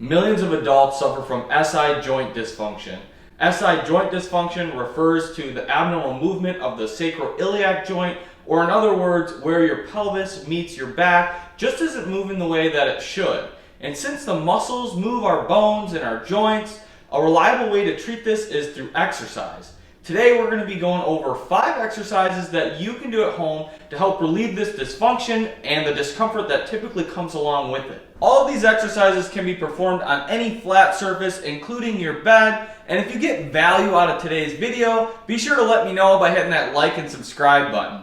Millions of adults suffer from SI joint dysfunction. SI joint dysfunction refers to the abnormal movement of the sacroiliac joint, or in other words, where your pelvis meets your back just isn't moving the way that it should. And since the muscles move our bones and our joints, a reliable way to treat this is through exercise. Today we're going to be going over 5 exercises that you can do at home to help relieve this dysfunction and the discomfort that typically comes along with it. All of these exercises can be performed on any flat surface, including your bed. And if you get value out of today's video, be sure to let me know by hitting that like and subscribe button.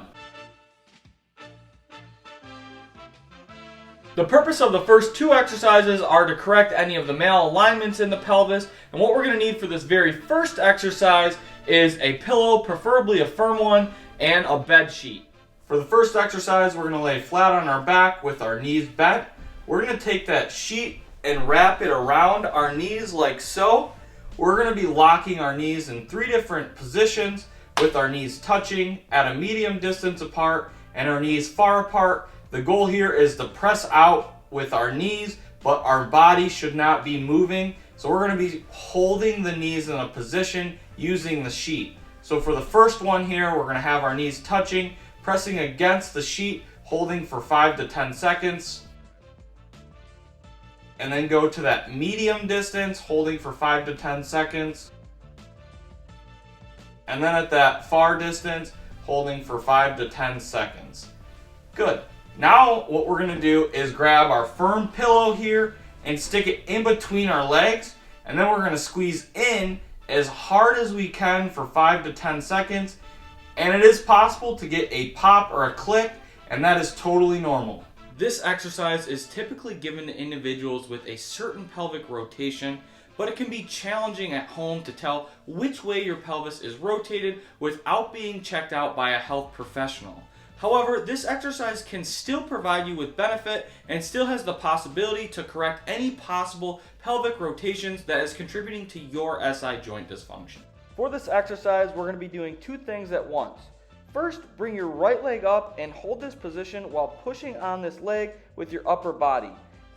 The purpose of the first 2 exercises are to correct any of the malalignments in the pelvis. And what we're going to need for this very first exercise is a pillow, preferably a firm one, and a bed sheet. For the first exercise, we're going to lay flat on our back with our knees bent. We're going to take that sheet and wrap it around our knees like so. We're going to be locking our knees in 3 different positions with our knees touching at a medium distance apart and our knees far apart. The goal here is to press out with our knees, but our body should not be moving. So we're going to be holding the knees in a position using the sheet. So for the first one here, we're going to have our knees touching, pressing against the sheet, holding for 5 to 10 seconds. And then go to that medium distance, holding for 5 to 10 seconds. And then at that far distance, holding for 5 to 10 seconds. Good. Now what we're going to do is grab our firm pillow here and stick it in between our legs, and then we're going to squeeze in as hard as we can for 5 to 10 seconds. And it is possible to get a pop or a click, and that is totally normal. This exercise is typically given to individuals with a certain pelvic rotation, but it can be challenging at home to tell which way your pelvis is rotated without being checked out by a health professional. However, this exercise can still provide you with benefit and still has the possibility to correct any possible pelvic rotations that is contributing to your SI joint dysfunction. For this exercise, we're going to be doing 2 things at once. First, bring your right leg up and hold this position while pushing on this leg with your upper body.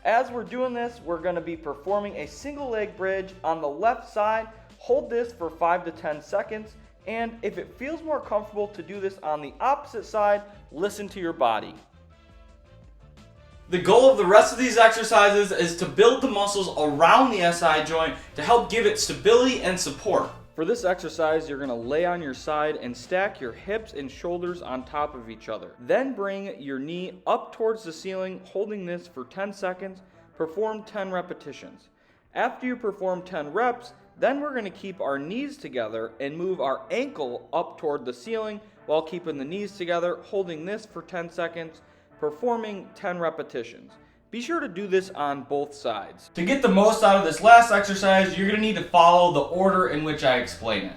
As we're doing this, we're going to be performing a single leg bridge on the left side. Hold this for 5 to 10 seconds. And if it feels more comfortable to do this on the opposite side, listen to your body. The goal of the rest of these exercises is to build the muscles around the SI joint to help give it stability and support. For this exercise, you're going to lay on your side and stack your hips and shoulders on top of each other. Then bring your knee up towards the ceiling, holding this for 10 seconds. Perform 10 repetitions. After you perform 10 reps, then we're going to keep our knees together and move our ankle up toward the ceiling while keeping the knees together, holding this for 10 seconds, performing 10 repetitions. Be sure to do this on both sides. To get the most out of this last exercise, you're going to need to follow the order in which I explain it.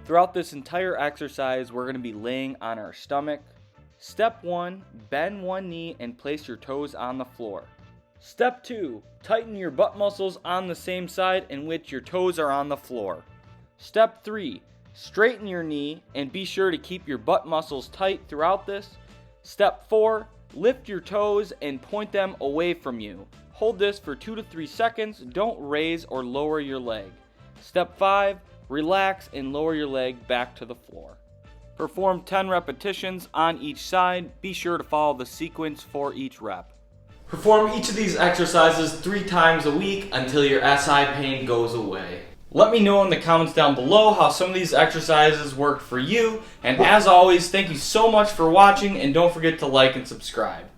Throughout this entire exercise, we're going to be laying on our stomach. Step 1, bend one knee and place your toes on the floor. Step 2, tighten your butt muscles on the same side in which your toes are on the floor. Step 3, straighten your knee and be sure to keep your butt muscles tight throughout this. Step 4, lift your toes and point them away from you. Hold this for 2 to 3 seconds. Don't raise or lower your leg. Step 5, relax and lower your leg back to the floor. Perform 10 repetitions on each side. Be sure to follow the sequence for each rep. Perform each of these exercises 3 times a week until your SI pain goes away. Let me know in the comments down below how some of these exercises worked for you. And as always, thank you so much for watching, and don't forget to like and subscribe.